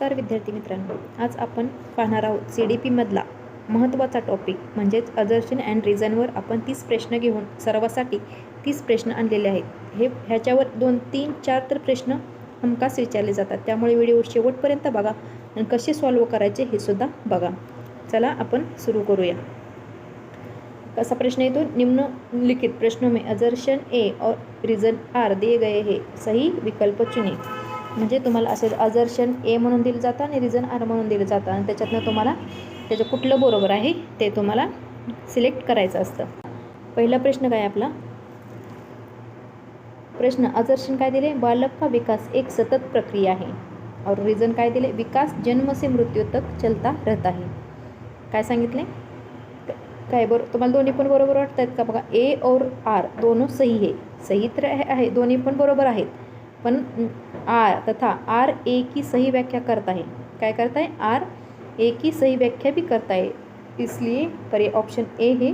तर विद्यार्थी मित्रांनो, आज आपण पाहणार आहोत CDP-मधला महत्त्वाचा टॉपिक म्हणजेच अझर्शन अँड रिझनवर आपण 30 प्रश्न घेऊन सर्वासाठी 30 प्रश्न आणलेले आहेत. ह्याच्यावर 2, 3, 4 तर प्रश्न हमखास विचारले जातात. त्यामुळे व्हिडिओ शेवटपर्यंत बघा आणि कसे सॉल्व करायचे हे सुद्धा बघा. चला आपण सुरू करूया. कसा प्रश्न येतो? निम्नलिखित प्रश्नों में अझर्शन ए और रीज़न आर दिए गए हैं, सही विकल्प चुने. म्हणजे तुम्हाला असेल अझर्शन ए म्हणून दिलं जातं आणि रिझन आर म्हणून दिलं जातं आणि त्याच्यातनं तुम्हाला त्याचं कुठलं बरोबर आहे ते तुम्हाला सिलेक्ट करायचं असतं. पहिला प्रश्न काय आपला? प्रश्न अझर्शन काय दिले? बालक का विकास एक सतत प्रक्रिया है. और रिझन काय दिले? विकास जन्म से मृत्यू तक चलता रहता है. काय सांगितले? काय तुम्हाला दोन्ही पण बरोबर वाटत आहेत का? बघा, ए और आर दोनों सही है. सही तर आहे, दोन्ही पण बरोबर आहेत. पण आर तथा आर ए की सही व्याख्या करता है. काय करता है? आर ए की सही व्याख्या भी करता है. इसलिए पर्याय ऑप्शन ए हे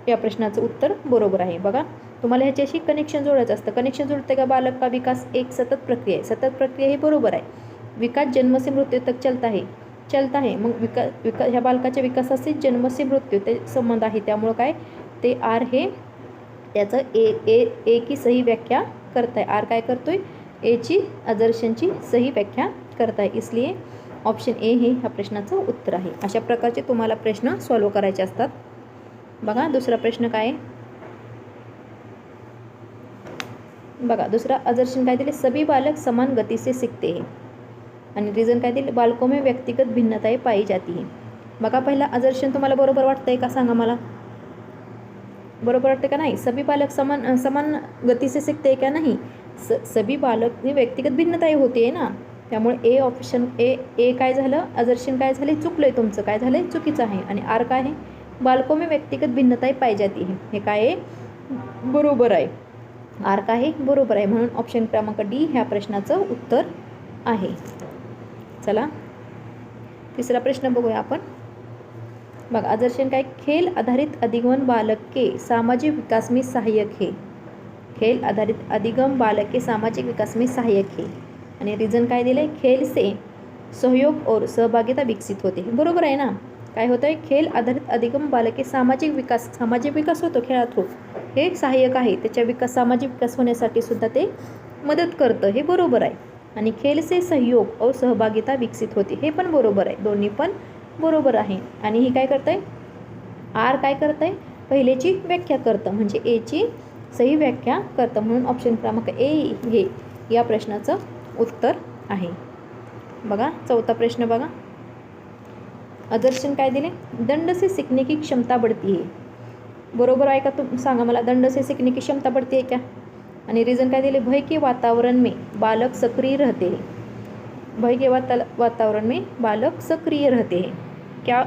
या प्रश्नाचं उत्तर बरोबर आहे. बघा, तुम्हाला ह्याच्याशी कनेक्शन जोडायचं असतं. कनेक्शन जोडते का? बालक का विकास एक सतत प्रक्रिया आहे. सतत प्रक्रिया हे बरोबर आहे. विकास जन्म से मृत्यू तक चलता आहे. मग ह्या बालकाच्या विकासाचे जन्म से मृत्यू ते संबंध आहे. त्यामुळं काय ते आर हे त्याचं ए की सही व्याख्या करताय. आर काय करतोय? एची अझर्शनची सही व्याख्या करताय. इसलिए ऑप्शन ए हे ह्या प्रश्नाचं उत्तर आहे. अशा प्रकारचे तुम्हाला प्रश्न सॉल्व करायचे असतात. बघा, दुसरा प्रश्न काय आहे? बघा, दुसरा अझर्शन काय दिले? सभी बालक समान गति से सीखते हैं. आणि रिझन काय दिले? बालकों में व्यक्तिगत भिन्नताएं पाई जाती है. बघा, पहिला अझर्शन तुम्हाला बरोबर वाटतंय का? सांगा मला. बरोबर वाटते का नाही? सभी बालक समान गति से सीखते हैं क्या? नहीं. सभी बालक ही व्यक्तिगत भिन्नताएं होती आहे ना. त्यामुळे ए ऑप्शन ए काय झालं? अझर्शन काय झाले? चुकलंय तुमचं. काय झालंय? चुकीचं आहे. आणि आर काय आहे? बालकों में व्यक्तिगत भिन्नताएं पाई जाती है. हे काय आहे? बरोबर आहे. आर काय आहे? बरोबर आहे. म्हणून ऑप्शन क्रमांक डी ह्या प्रश्नाचं उत्तर आहे. चला, तिसरा प्रश्न बघूया आपण. बघा, अझर्शन काय? खेल आधारित अधिगमन बालक के सामाजिक विकास में सहायक है. खेल आधारित अधिगम बालक के सामाजिक विकास में सहायक है. आणि रिझन काय दिले? खेल से सहयोग और सहभागिता विकसित होते. बरोबर आहे ना. काय होतं आहे? खेल आधारित अधिगम बालक के सामाजिक विकास होतो खेळा थ्रू. हे सहाय्यक आहे. त्याच्या सामाजिक विकास होण्यासाठी सुद्धा ते मदत करतं. हे बरोबर आहे. आणि खेल से सहयोग और सहभागिता विकसित होते. हे पण बरोबर आहे. दोन्ही पण बरोबर आहे. आणि ही काय करत आहे? आर काय करत आहे? पहिलेची व्याख्या करतं म्हणजे एची सही व्याख्या करतं. म्हणून ऑप्शन क्रमांक ए हे या प्रश्नाचं उत्तर आहे. बघा, चौथा प्रश्न बघा. अझर्शन काय दिले? दंड से सीखने की क्षमता बढ़ती है. बरोबर आहे का? तुम सांगा मला. दंड से सीखने की क्षमता बढ़ती है क्या? आणि रिझन काय दिले? भय के वातावरण में बालक सक्रिय रहते हैं. भय के वातावरण में बालक सक्रिय रहते हैं. क्या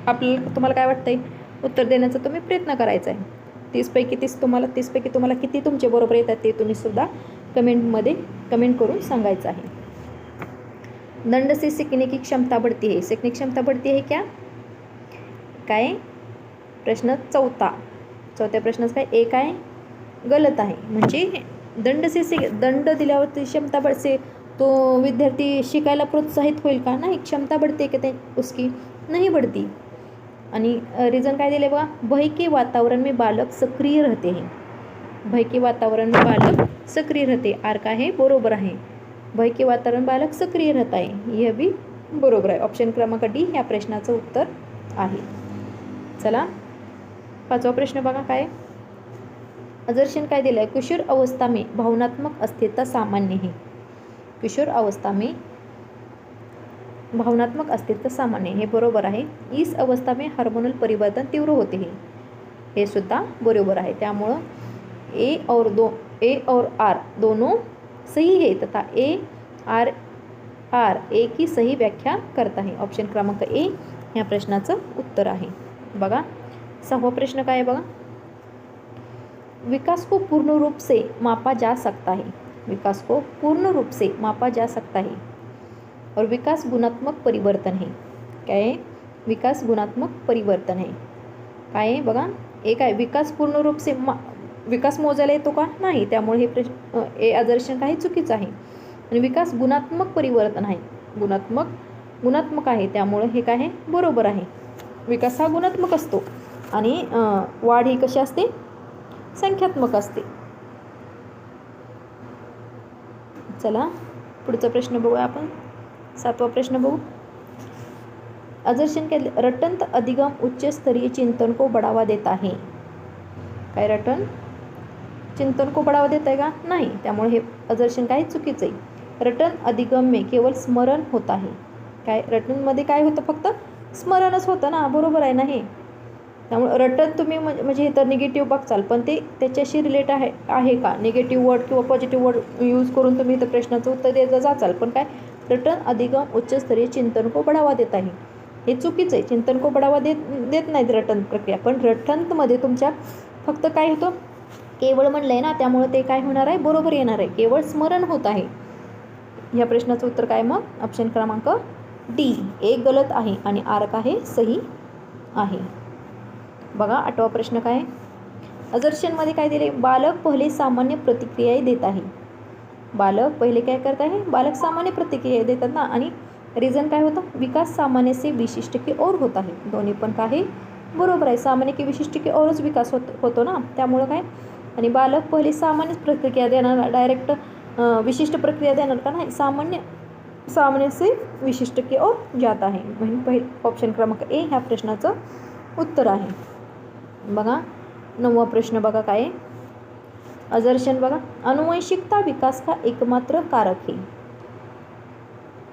तुम्हाला काय वाटतंय? उत्तर देण्याचा तुम्ही प्रयत्न करायचा आहे. 30 पैकी तुम्हाला किती तुमचे बरोबर येतात ते तुम्ही सुद्धा कमेंटमध्ये कमेंट करून सांगायचं आहे. दंड से सीखने की क्षमता बढ़ती है. सीखने की क्षमता बढ़ती है क्या? काय? प्रश्न चौथ्या प्रश्नाचं काय? ए काय गलत आहे. म्हणजे दंड दिल्यावरती क्षमता बढ़ते, तो विद्यार्थी शिकायला प्रोत्साहित होईल का? नाही. क्षमता बढ़ते की ते उसकी नहीं बढ़ती. आणि रिझन काय दिले बघा? भय के वातावरण में बालक सक्रिय रहते हैं. भय के वातावरण में बालक सक्रिय रहते. आर का है? बरोबर आहे. भय के वातावरण बालक सक्रिय रहता है. यह भी बरोबर आहे. ऑप्शन क्रमांक डी या प्रश्नाचं उत्तर आहे. चला, पाचवा प्रश्न बघा काय? अझर्शन काय दिलं आहे? किशोर अवस्था में भावनात्मक अस्थिरता सामान्य है. किशोर अवस्था में भावनात्मक अस्थिरता सामान्य. हे बरोबर आहे. इस अवस्था में हार्मोनल परिवर्तन तीव्र होते हैं. हे सुद्धा बरोबर आहे. त्यामुळं ए और आर दोनों सही है तथा आर ए की सही व्याख्या करता है. ऑप्शन क्रमांक ए ह्या प्रश्नाचं उत्तर आहे. बघा, सहावा प्रश्न काय आहे बघा. विकास को पूर्ण रूप से मापा जा सकता है. विकास को पूर्ण रूप से मापा जा सकता है. और विकास गुणात्मक परिवर्तन है. काय आहे? विकास गुणात्मक परिवर्तन है. काय आहे बघा? एक आहे विकास पूर्ण रूप से विकास मोजायला येतो का? नाही. त्यामुळे हे प्रश्न ए अझर्शन काही चुकीचं आहे. आणि विकास गुणात्मक परिवर्तन आहे. गुणात्मक आहे, त्यामुळं हे काय आहे बरोबर आहे. विकास हा गुणात्मक असतो आणि वाढ ही कशी असते संख्यात्मक असते. चला पुढचा प्रश्न बघूया आपण. 7वा प्रश्न बघू. अजर्शन के रटंत अधिगम उच्च स्तरीय चिंतन को बढ़ावा देता है. काय रटन चिंतन को बढ़ावा देता है का नाही, त्यामुळे हे अजर्शन काय चुकीचं आहे. रटन अधिगम में केवळ स्मरण होत आहे. काय रटनमध्ये काय होतं फक्त स्मरणच होतं ना, बरोबर आहे ना हे. त्यामुळे रटन तुम्ही म्हणजे हे तर निगेटिव्ह बघचाल, पण ते त्याच्याशी रिलेट आहे का, निगेटिव्ह वर्ड किंवा पॉझिटिव्ह वर्ड यूज करून तुम्ही इथं प्रश्नाचं उत्तर द्यायचं जाचाल. पण काय रटन अधिगम उच्चस्तरीय चिंतन को बढ़ावा देत आहे हे चुकीचं आहे. चिंतन को बढ़ावा देत नाहीत रटन प्रक्रिया. पण रटंतमध्ये तुमच्या फक्त काय होतं केवळ म्हणलं आहे ना, त्यामुळे ते काय होणार आहे बरोबर येणार आहे. केवळ स्मरण होत आहे. ह्या प्रश्नाचं उत्तर काय मग ऑप्शन क्रमांक डी. एक गलत आहे आणि आर का आहे सही आहे. बघा 8वा प्रश्न काय आहे. अजर्शनमध्ये काय दिले. बालक पहिले सामान्य प्रतिक्रिया देत आहे. बालक पहिले काय करत आहे, बालक सामान्य प्रतिक्रिया देतात ना, आणि रिझन काय होतं विकास सामान्य से विशिष्ट की ओर होत आहे. दोन्ही पण काय आहे बरोबर आहे. सामान्य की विशिष्ट की ओरच विकास होतो ना, त्यामुळं काय. आणि बालक पहिले सामान्य प्रतिक्रिया देणार, डायरेक्ट विशिष्ट प्रक्रिया देणार का नाही, सामान्य से विशिष्ट की ओर जात आहे. म्हणजे पहिले ऑप्शन क्रमांक ए ह्या प्रश्नाचं उत्तर आहे. बघा 9वा प्रश्न बघा काय आहे. अजर्शन बघा. अनुवंशिकता विकास का एकमात्र कारक है.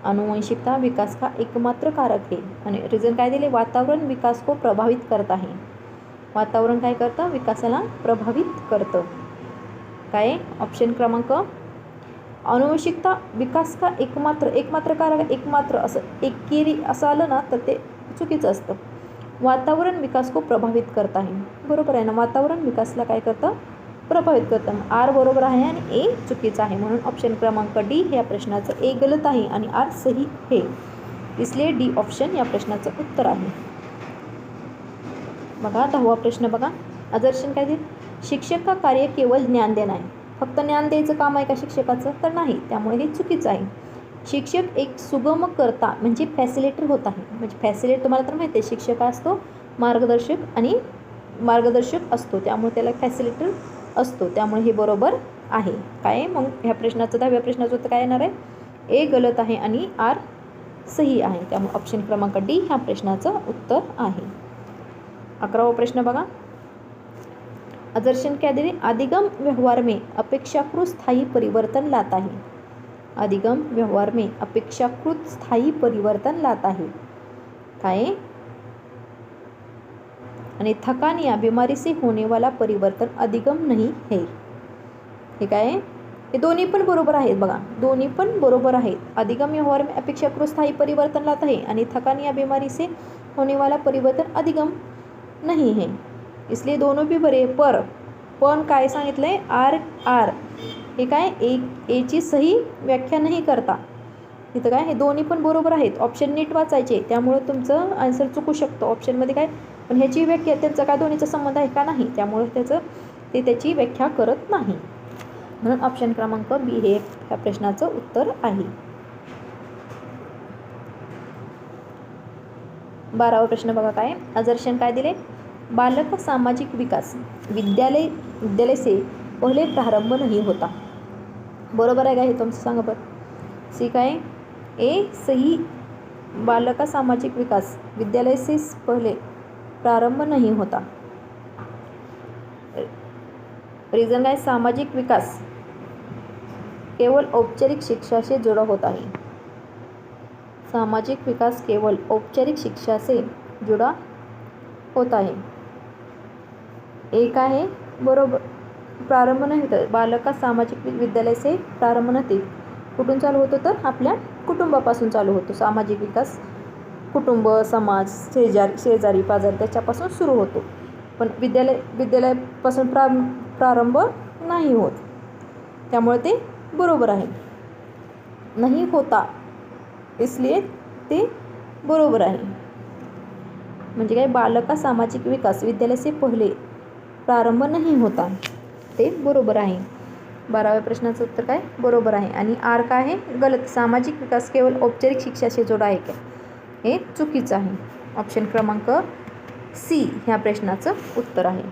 अनुवंशिकता विकास का एकमात्र कारक है. आणि रिझन काय दिले. वातावरण विकास को प्रभावित करत आहे. वातावरण काय करतं विकासाला प्रभावित करतं. काय ऑप्शन क्रमांक अनुवंशिकता विकास का एकमात्र कारक. एकमात्र असं एकेरी असं आलं ना तर ते चुकीचं असतं. वातावरण विकास को प्रभावित करत आहे बरोबर आहे ना. वातावरण विकासला काय करतं प्रभावित करतं. आर बरोबर आहे आणि ए चुकीचं आहे. म्हणून ऑप्शन क्रमांक डी या प्रश्नाचं ए गलत आहे आणि आर सही है. इसलिए डी ऑप्शन या प्रश्नाचं उत्तर आहे. बघा 10वा प्रश्न बघा. अजर्शन काय देईल. शिक्षक का कार्य केवळ ज्ञान देणं आहे. फक्त ज्ञान द्यायचं काम आहे का शिक्षकाचं तर नाही, त्यामुळे हे चुकीचं आहे. शिक्षक एक सुगम करता म्हणजे फॅसिलिटर होत आहे. म्हणजे फॅसिलिटर तुम्हाला तर माहिती आहे शिक्षक असतो मार्गदर्शक असतो, त्यामुळे त्याला फॅसिलिटर असतो, त्यामुळे हे बरोबर आहे. काय मग ह्या प्रश्नाचं 10व्या प्रश्नाचं उत्तर काय येणार आहे. ए गलत आहे आणि आर सही आहे. त्यामुळे ऑप्शन क्रमांक डी ह्या प्रश्नाचं उत्तर आहे. 11वा प्रश्न बघा. अजर्शन क्या दिले. अधिगम व्यवहार में अपेक्षाकृत स्थायी परिवर्तन लाता है. अधिगम व्यवहार में अपेक्षाकृत स्थायी परिवर्तन लाता है. काय आणि थकान या बीमारी से होने वाला परिवर्तन अधिगम नहीं है. हे काय हे दोन्ही पण बरोबर आहेत. बघा दोन्ही पण बरोबर आहेत. अधिगम व्यवहार में अपेक्षाकृत स्थायी परिवर्तन लाता है आणि थकान या बीमारी से होने वाला परिवर्तन अधिगम नहीं है. इसलिए दोनों भी बरे. पण काय सांगितलंय आर हे काय एची सही व्याख्या नाही करता. इथं काय हे दोन्ही पण बरोबर आहेत. ऑप्शन नीट वाचायचे, त्यामुळे तुमचं आन्सर चुकू शकतो. ऑप्शनमध्ये काय पण ह्याची व्याख्या त्यांचा काय दोन्हीचा संबंध आहे का नाही, त्यामुळे त्याची व्याख्या करत नाही. म्हणून ऑप्शन क्रमांक बी हे ह्या प्रश्नाचं उत्तर आहे. 12वा प्रश्न बघा काय. अजर्शन काय दिले. बालक का सामाजिक विकास विद्यालय से पहले प्रारंभ नहीं होता. बरोबर आहे का हे तुमचं सांगा बरं. सी काय ए सही. बालक का सामाजिक विकास विद्यालय से पहले प्रारंभ नहीं होता. रीजन काय सामाजिक विकास केवल औपचारिक शिक्षा से जुड़ा होता है. सामाजिक विकास केवल औपचारिक शिक्षा से जुड़ा होता है. एक आहे बरोबर. प्रारंभ नाही होत. बालक का सामाजिक विद्यालय से प्रारंभ नाही. कुठून चालू होतो तर आपल्या कुटुंबापासून चालू होतो. सामाजिक विकास कुटुंब समाज शेजारी पाजारी त्याच्यापासून सुरू होतो. पण विद्यालयापासून प्रारंभ नाही होत, त्यामुळे ते बरोबर आहे. नाही होता इसलिए ते बरोबर आहे. म्हणजे काय बालक का सामाजिक विकास विद्यालय से पहले प्रारंभ नहीं होता ते बरोबर आहे. 12व्या प्रश्नाचं उत्तर काय बरोबर आहे. आणि आर काय आहे गलत. सामाजिक विकास केवळ औपचारिक शिक्षाशी जोडा आहे काय, हे चुकीचं आहे. ऑप्शन क्रमांक सी ह्या प्रश्नाचं उत्तर आहे.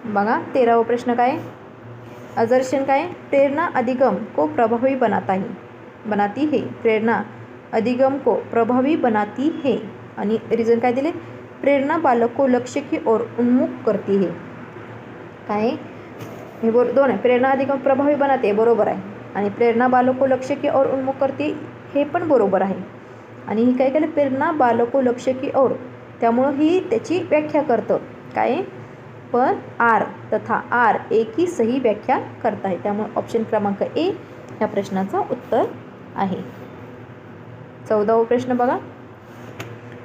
बघा 13वा प्रश्न काय, अजर्शन काय, प्रेरणा अधिगम को प्रभावी बनाती है. प्रेरणा अधिगम को प्रभावी बनाती है. आणि रीजन काय दिले, प्रेरणा बालक को लक्ष्य की ओर उन्मुख करती है. काय हे दोन आहे. प्रेरणा अधिगम प्रभावी बनाते बरोबर आहे. आणि प्रेरणा बालक को लक्ष्य की ओर उन्मुख करते हे पण बरोबर आहे. आणि ही काय केलं, प्रेरणा बालक को लक्ष्य की ओर, त्यामुळं ही त्याची व्याख्या करतं काय, पण आर तथा आर एक ही सही व्याख्या करता है. त्यामुळे ऑप्शन क्रमांक ए ह्या प्रश्नाचं उत्तर आहे. 14वा प्रश्न बघा,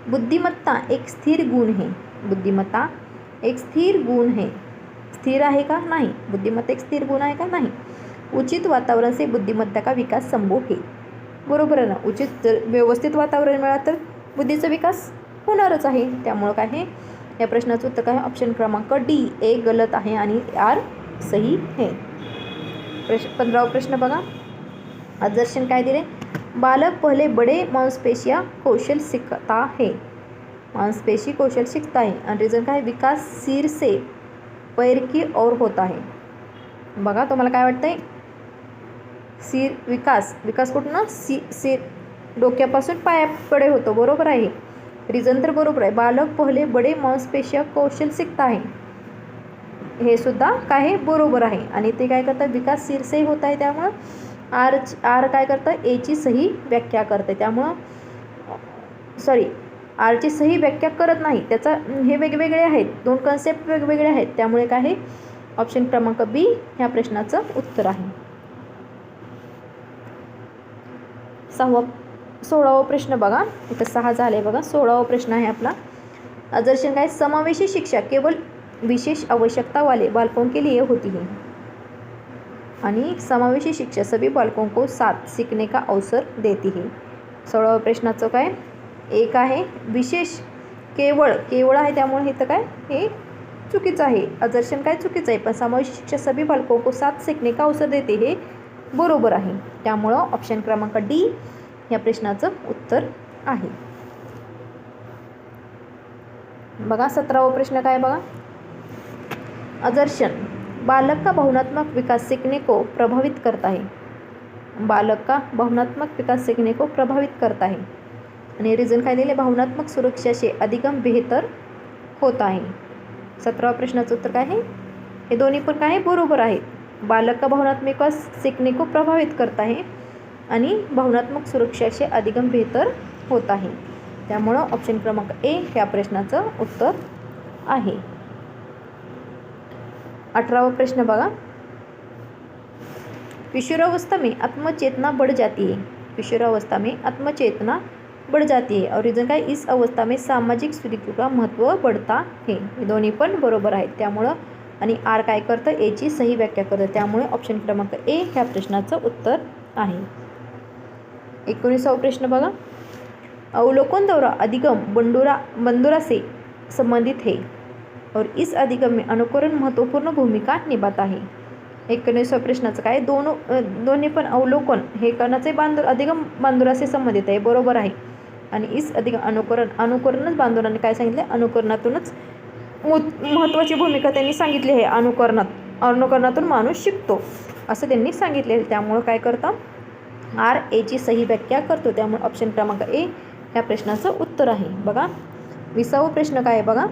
बुद्धिमत्ता एक स्थिर गुण है. बुद्धिमत्ता एक स्थिर गुण है. स्थिर आहे का नाही, बुद्धिमत्ता एक स्थिर गुण आहे का नाही. उचित वातावरण से बुद्धिमत्ता का विकास संभव है. बरोबर आहे ना. उचित जर व्यवस्थित वातावरण मिळालं तर बुद्धीचा विकास होणारच आहे. त्यामुळं काय आहे या प्रश्नाचं उत्तर काय, ऑप्शन क्रमांक डी ए गलत आहे आणि आर सही है. 15वा प्रश्न बघा, आदर्शन काय दिले, बालक पहले बड़े मांसपेशियां कौशल सीखता है. मांसपेशी कौशल सीखता है. आणि रीजन काय, विकास सिर से पैर की ओर होता है. बघा तुम्हाला काय वाटतंय, सिर विकास कुठं ना, सिर डोक्यापासून पायाकडे होतो. बरोबर आहे. रीजन तर बरोबर आहे. बालक पहले बडे मांसपेशियां कौशल सीखता है, हे सुद्धा काय आहे बरोबर आहे. आणि ते काय करतं, विकास सिर से होत आहे. त्यामुळं आर काय करतं, एची सही व्याख्या करते. त्यामुळं आरची सही व्याख्या करत नाही. त्याचा हे वेगवेगळे आहेत, दोन कन्सेप्ट वेगवेगळे आहेत. त्यामुळे काय आहे ऑप्शन क्रमांक बी ह्या प्रश्नाचं उत्तर आहे. 16वा प्रश्न बघा, इथं 6 झाले बघा. 16वा प्रश्न आहे आपला, आदर्शन काय, समावेशी शिक्षा केवल विशेष आवश्यकता वाले बालकों के लिए होती है. आणि समावेशी शिक्षा सभी बालकों को साथ सीखने का अवसर देती है. 16वा प्रश्नाचं काय, एक आहे विशेष केवळ आहे. त्यामुळे इथं काय हे चुकीचं आहे. आदर्शन काय चुकीचं आहे. पण समावेशी शिक्षा सभी बालकों को साथ सीखने का अवसर देते हे बरोबर आहे. त्यामुळं ऑप्शन क्रमांक डी या प्रश्नाचं उत्तर आहे. बघा 17वा प्रश्न काय बघा, आदर्शन बालक का भावनात्मक विकास सीखने को प्रभावित करता है. बालक का भावनात्मक विकास सीखने को प्रभावित करता है. आणि रीजन काय दिले, भावनात्मक सुरक्षा से अधिगम बेहतर होता है. 17वा प्रश्नाचं उत्तर काय आहे, हे दोन्ही पण काय बरोबर आहे. बालक का भावनात्मक विकास सीखने को प्रभावित करता है आणि भावनात्मक सुरक्षा से अधिगम बेहतर होता है. त्यामुळं ऑप्शन क्रमांक ए ह्या प्रश्नाचं उत्तर आहे. 18वा प्रश्न बघा, किशोरावस्था में आत्मचेतना बढ़ जाती है. किशोरावस्था में आत्मचेतना बढ़ जाती है. और रीजन काय, इस अवस्था में सामाजिक स्वीकृति का महत्त्व बढ़ता है. हे दोन्ही पण बरोबर आहेत. त्यामुळं आणि आर काय करतं, एची सही व्याख्या करतं. त्यामुळे ऑप्शन क्रमांक ए ह्या प्रश्नाचं उत्तर आहे. 19वा प्रश्न बघा, अवलोकन दौरा अधिगम बंडूरा से संबंधित है और इस अधिगम में अनुकरण महत्वपूर्ण भूमिका निभाता है. 19व्या प्रश्नाचं काय, दोन्ही पण अवलोकन हे करण्याचे अधिगम बांदुराशी संबंधित आहे. बरोबर आहे. आणि इस अधिगम अनुकरणच बांदुराने काय सांगितले, अनुकरणातूनच महत्त्वाची भूमिका त्यांनी सांगितली आहे. अनुकरणातून माणूस शिकतो असं त्यांनी सांगितले आहे. त्यामुळं काय करतं, आर एची सही व्याख्या करतो. त्यामुळे ऑप्शन क्रमांक ए ह्या प्रश्नाचं उत्तर आहे. बघा 20वा प्रश्न काय आहे बघा,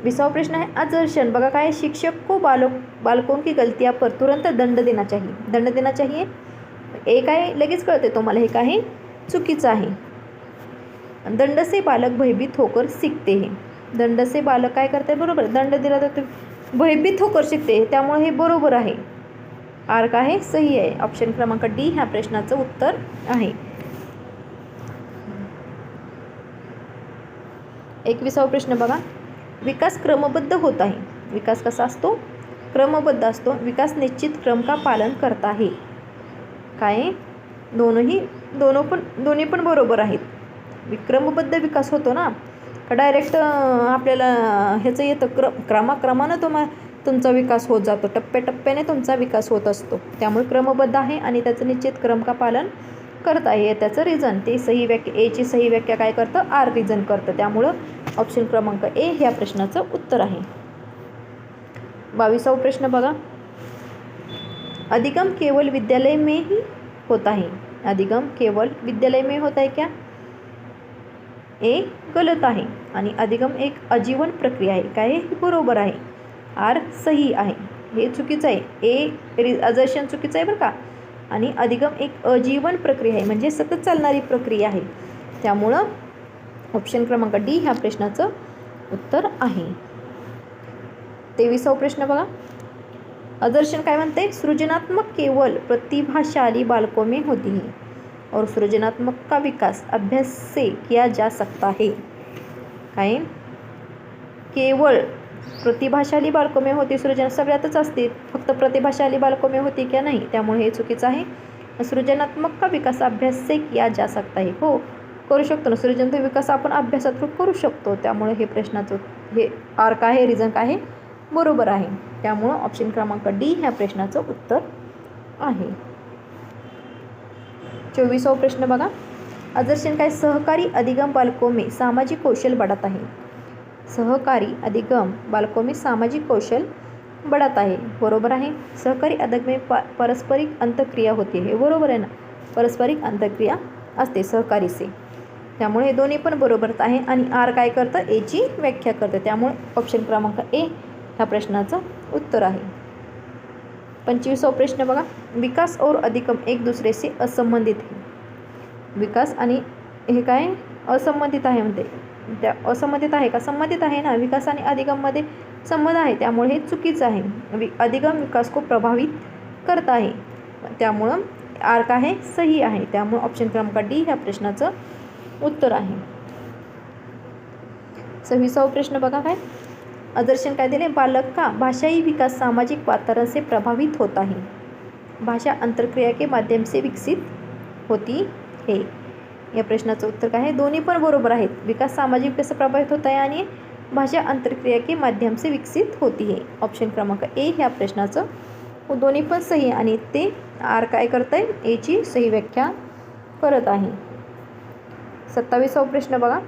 20वां प्रश्न है आदर्शन. बघा काय, शिक्षक को बालकों की गलतियां पर तुरंत दंड देना चाहिए. एक आहे लगेच कळते तुम्हाला, हे काय चुकीचं आहे. दंड से बालक भयभीत होकर सीखते हैं. दंड से बालक काय करते, बरोबर, दंड दिला तर भयभीत होकर शिकते. त्यामुळे हे बरोबर आहे. आर का आहे सही आहे. ऑप्शन क्रमांक डी ह्या प्रश्नाचं उत्तर आहे. 21वा प्रश्न बघा, विकास क्रमबद्ध होता है. विकास कसा असतो, क्रमबद्ध असतो. विकास निश्चित क्रम का पालन करता है. काय दोन्ही पण बरोबर आहेत. क्रमबद्ध विकास होतो ना, का डायरेक्ट आपल्याला ह्याचं येतं क्रमानं तुमचा विकास होत जातो, टप्प्याटप्प्याने तुमचा विकास होत असतो. त्यामुळे क्रमबद्ध आहे आणि त्याचं निश्चित क्रम का पालन करत आहे त्याचं रिझन ते सही व्याख्या, एची सही व्याख्या काय करतं, आर रिझन करतं. त्यामुळं ऑप्शन क्रमांक ए ह्या प्रश्नाचं उत्तर आहे. 22वां प्रश्न बघा. अधिगम केवल विद्यालय में ही होता है. अधिगम केवल विद्यालय में होता है क्या? ए गलत आहे आणि अधिगम एक आजीवन प्रक्रिया आहे. काय हे बरोबर आहे. आर सही आहे. हे चुकीचं आहे. ए अजर्शन चुकीचं आहे बरं का. आणि अधिगम एक आजीवन प्रक्रिया आहे म्हणजे सतत चालणारी प्रक्रिया आहे. त्यामुळं ऑप्शन क्रमांक डी ह्या प्रश्नाचं उत्तर आहे. 23वां प्रश्न बघा. अदर्शन काय म्हणते, सृजनात्मक केवल प्रतिभाशाली बालकों में होती है और सृजनात्मक का विकास अभ्यास से किया जा सकता है. काय केवळ प्रतिभाशाली बालकों में होती, सृजन सगळ्यातच असते, फक्त प्रतिभाशाली बालकों में होती क्या नाही. त्यामुळे हे चुकीचं आहे. सृजनात्मक का विकास अभ्यास से किया जा सकता है. हो करू शकतो ना, सृजनात्मक विकास आपण अभ्यासातून करू शकतो. त्यामुळे हे प्रश्नाचं हे आर काय आहे, रिझन काय आहे, बरोबर आहे. त्यामुळं ऑप्शन क्रमांक डी ह्या प्रश्नाचं उत्तर आहे. 24वां प्रश्न बघा. अदर्शन काय, सहकारी अधिगम बालकों में सामाजिक कौशल बढ़ाता है. सहकारी अधिगम बालकों में सामाजिक कौशल बढ़ाता है. बरोबर आहे. सहकारी अधिगम में पारस्परिक अंतक्रिया होती है. बरोबर आहे ना, पारस्परिक अंतक्रिया असते सहकारी से. त्यामुळे हे दोन्ही पण बरोबर आहे आणि आर काय करतं, एची व्याख्या करतं. त्यामुळे ऑप्शन क्रमांक ए ह्या प्रश्नाचं उत्तर आहे. 25वां प्रश्न बघा. विकास और अधिगम एक दूसरे से असंबंधित है. विकास आणि हे काय असंबंधित आहे म्हणते. त्या असंबंधित आहे का, संबंधित आहे ना. विकास आणि अधिगममध्ये संबंध आहे त्यामुळे हे चुकीचं आहे. अधिगम विकास को प्रभावित करत आहे. त्यामुळं आर काय आहे, सही आहे. त्यामुळे ऑप्शन क्रमांक डी ह्या प्रश्नाचं उत्तर आहे. 26वां प्रश्न बघा. काय अदर्शन काय दिले, बालक का भाषाई विकास सामाजिक वातावरण से प्रभावित होता है. भाषा अंतरक्रिया के माध्यम से विकसित होती है. या प्रश्नाचं उत्तर काय आहे, दोन्ही पण बरोबर आहेत. विकास सामाजिक विकास प्रभावित होत आहे आणि भाषा अंतरक्रिया के माध्यम से विकसित होती है. ऑप्शन क्रमांक ए ह्या प्रश्नाचं दोन्ही पण सही आणि ते आर काय करत आहे, एची सही व्याख्या करत आहे. 27वां प्रश्न बघा.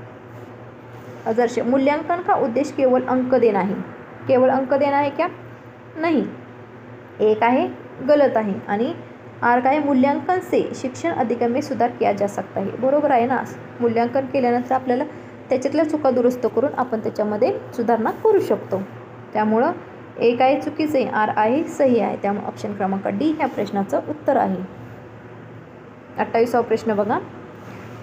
आदर्श मूल्यांकन का उद्देश्य केवल अंक देना है. केवल अंक देना है क्या, नहीं. एक आहे गलत आहे आणि आर काय, मूल्यांकन से शिक्षण अधिगम में सुधार किया जा सकता है. बरोबर आहे ना. मूल्यांकन केल्यानंतर आपल्याला त्याच्यातल्या चुका दुरुस्त करून आपण त्याच्यामध्ये सुधारणा करू शकतो. त्यामुळं एक आहे चुकीचं आहे, आर आहे सही आहे. त्यामुळे ऑप्शन क्रमांक डी ह्या प्रश्नाचं उत्तर आहे. 28वां प्रश्न बघा.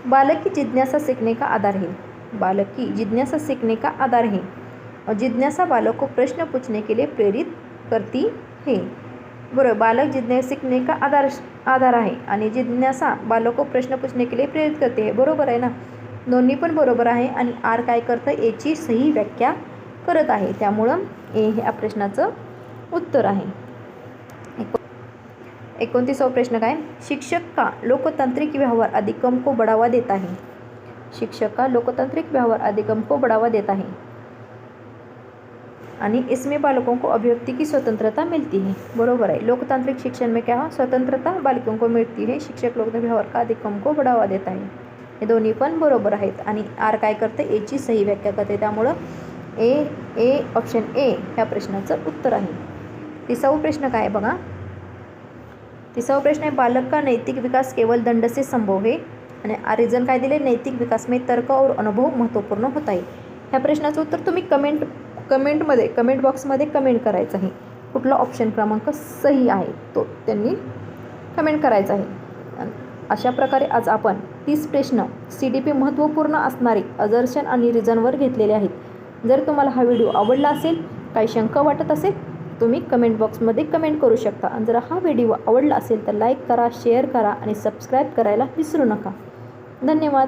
बालक की जिज्ञासा सीखने का आधार है. बालक की जिज्ञासा सीखने का आधार है और जिज्ञासा बालक को प्रश्न पूछने के लिए प्रेरित करती है. बरोबर, बालक जिज्ञासा सीखने का आधार आहे आणि जिज्ञासा बालक को प्रश्न पूछने के लिए प्रेरित करते है. बरोबर आहे ना. दोन्ही पण बरोबर आहे आणि आर काय करतं, एची सही व्याख्या करत आहे. त्यामुळं ए ह्या प्रश्नाचं उत्तर आहे. 29वां प्रश्न काय, शिक्षक का लोकतांत्रिक व्यवहार अधिगम को बढ़ावा देता है. शिक्षक का लोकतांत्रिक व्यवहार अधिगम को बढ़ावा देता है आणि इसमें बालकों को अभिव्यक्ति की स्वतंत्रता मिलती है. बरोबर आहे. लोकतांत्रिक शिक्षण में क्या हो, स्वतंत्रता बालकों को मिळती है. शिक्षक लोकतांत्रिक व्यवहार का अधिगम को बढ़ावा देता है. हे दोन्ही पण बरोबर आहेत आणि आर काय करते, एची सही व्याख्या करते. त्यामुळं ए ऑप्शन ए ह्या प्रश्नाचं उत्तर आहे. 30वां प्रश्न काय बघा. 30वां प्रश्न आहे, बालक का नैतिक विकास केवल दंड से संभव है आणि रिझन काय दिले, नैतिक विकास में तर्क और अनुभव महत्त्वपूर्ण होत आहे. ह्या प्रश्नाचं उत्तर तुम्ही कमेंट बॉक्समध्ये कमेंट करायचं आहे. कुठला ऑप्शन क्रमांक सही आहे तो त्यांनी कमेंट करायचं आहे. अशा प्रकारे आज आपण 30 प्रश्न CDP महत्त्वपूर्ण असणारे अदर्शन आणि रिझनवर घेतलेले आहेत. जर तुम्हाला हा व्हिडिओ आवडला असेल, काही शंका वाटत असेल, तुम्ही कमेंट बॉक्समध्ये कमेंट करू शकता. आणि जर हा व्हिडिओ आवडला असेल तर लाईक करा, शेअर करा आणि सबस्क्राईब करायला विसरू नका. धन्यवाद.